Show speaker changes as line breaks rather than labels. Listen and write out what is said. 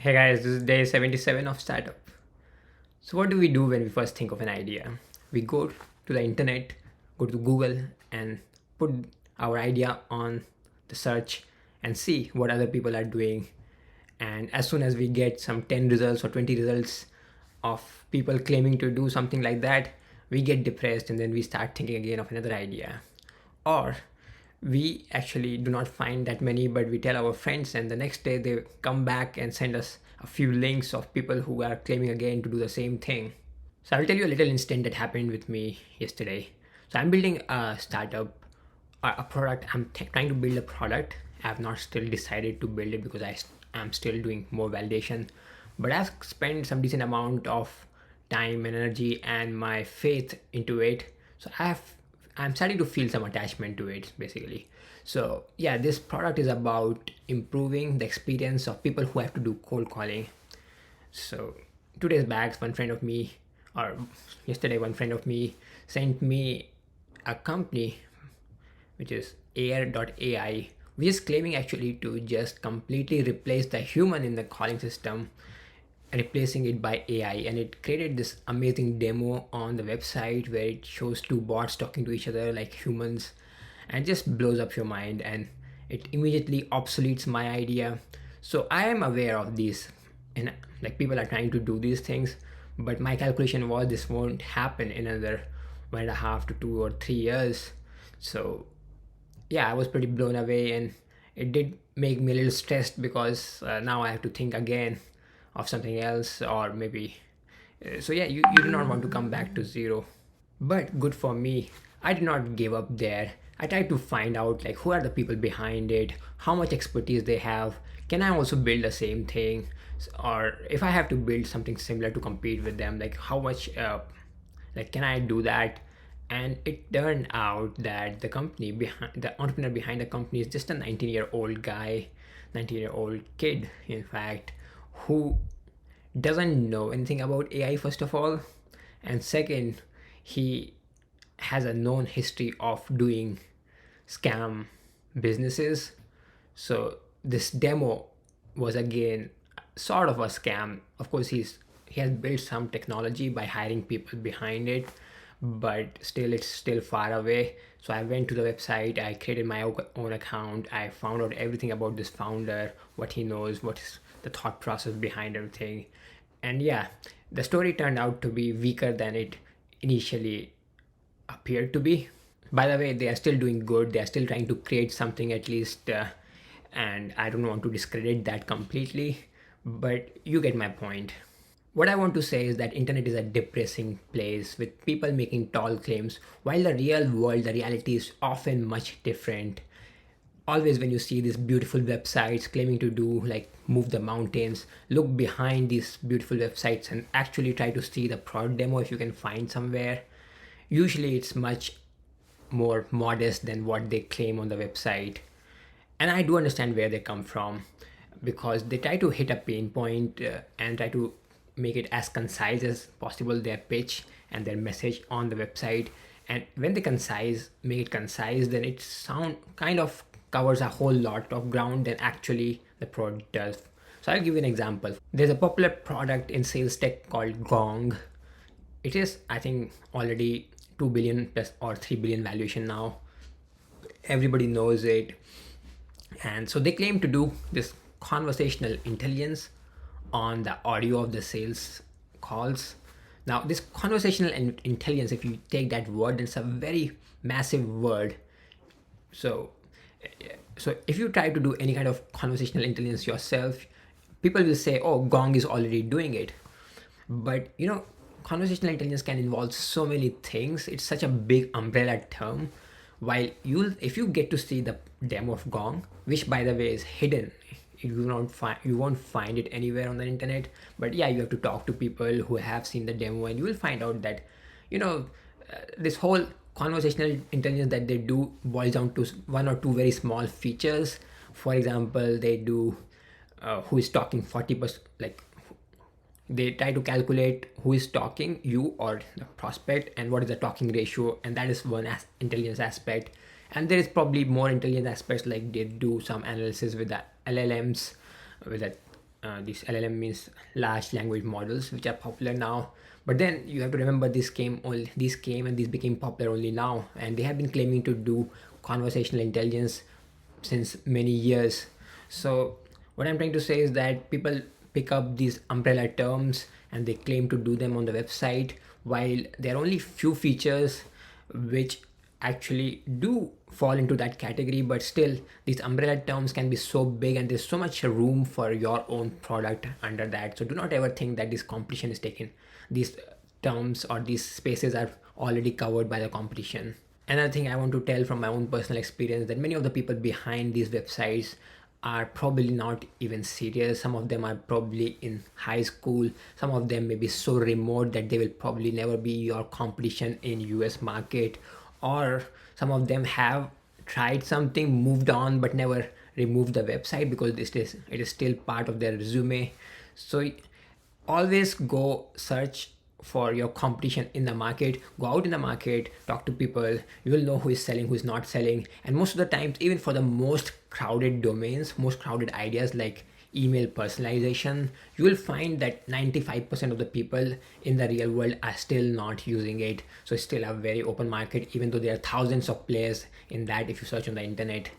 Hey guys, this is day 77 of startup. So, what do we do when we first think of an idea? We go to the internet, go to Google, and put our idea on the search and see what other people are doing. And as soon as we get some 10 results or 20 results of people claiming to do something like that, we get depressed and then we start thinking again of another idea. Or we actually do not find that many, but we tell our friends, and the next day they come back and send us a few links of people who are claiming again to do the same thing. So I'll tell you a little incident that happened with me yesterday. So I'm building a startup, a product. Trying to build a product. I have not still decided to build it because am still doing more validation, but I've spent some decent amount of time and energy and my faith into it. So I'm starting to feel some attachment to it basically. So yeah, this product is about improving the experience of people who have to do cold calling. So 2 days back, one friend of me, or yesterday, one friend of me sent me a company which is air.ai, which is claiming actually to just completely replace the human in the calling system, replacing it by AI. And it created this amazing demo on the website where it shows two bots talking to each other like humans, and it just blows up your mind, and it immediately obsoletes my idea. So I am aware of these, and like people are trying to do these things, but my calculation was this won't happen in another 1.5 to 2 or 3 years. So yeah, I was pretty blown away, and it did make me a little stressed because now I have to think again of something else, or maybe. So yeah, you do not want to come back to zero. But good for me, I did not give up there. I tried to find out like who are the people behind it, how much expertise they have. Can I also build the same thing? Or if I have to build something similar to compete with them, like how much like can I do that? And it turned out that the entrepreneur behind the company is just a 19-year-old guy, 19-year-old kid in fact, who doesn't know anything about AI, first of all, and second, he has a known history of doing scam businesses. So this demo was again sort of a scam. Of course, he has built some technology by hiring people behind it, but still it's still far away. So I went to the website, I created my own account, I found out everything about this founder, what he knows, what is the thought process behind everything. And yeah, the story turned out to be weaker than it initially appeared to be. By the way, they are still doing good, they are still trying to create something at least, and I don't want to discredit that completely, but you get my point. What I want to say is that internet is a depressing place with people making tall claims, while the real world, the reality is often much different. Always when you see these beautiful websites claiming to do like move the mountains, look behind these beautiful websites and actually try to see the product demo if you can find somewhere. Usually it's much more modest than what they claim on the website. And I do understand where they come from, because they try to hit a pain point and try to make it as concise as possible, their pitch and their message on the website. And when they make it concise, then it sound kind of covers a whole lot of ground than actually the product does. So I'll give you an example. There's a popular product in sales tech called Gong. It is, I think, already 2 billion plus or 3 billion valuation now. Everybody knows it. And so they claim to do this conversational intelligence on the audio of the sales calls. Now, this conversational intelligence, if you take that word, it's a very massive word. So, so if you try to do any kind of conversational intelligence yourself, people will say, "Oh, Gong is already doing it." But conversational intelligence can involve so many things. It's such a big umbrella term. While if you get to see the demo of Gong, which by the way is hidden, you won't find it anywhere on the internet. But yeah, you have to talk to people who have seen the demo, and you will find out that this whole conversational intelligence that they do boils down to one or two very small features. For example, they do who is talking 40%, like they try to calculate who is talking, you or the prospect, and what is the talking ratio, and that is one intelligence aspect. And there is probably more intelligence aspects, like they do some analysis with the LLMs, with the this LLM means large language models, which are popular now. But then you have to remember this came and this became popular only now, and they have been claiming to do conversational intelligence since many years. So what I'm trying to say is that people pick up these umbrella terms and they claim to do them on the website, while there are only few features which actually do fall into that category. But still, these umbrella terms can be so big and there's so much room for your own product under that. So do not ever think that this competition is taken, these terms or these spaces are already covered by the competition. Another thing I want to tell from my own personal experience, that many of the people behind these websites are probably not even serious. Some of them are probably in high school. Some of them may be so remote that they will probably never be your competition in US market. Or some of them have tried something, moved on, but never removed the website because it is still part of their resume. So always go search for your competition in the market. Go out in the market, talk to people. You will know who is selling, who is not selling. And most of the times, even for the most crowded domains, most crowded ideas like email personalization, you will find that 95% of the people in the real world are still not using it. So it's still a very open market, even though there are thousands of players in that if you search on the internet.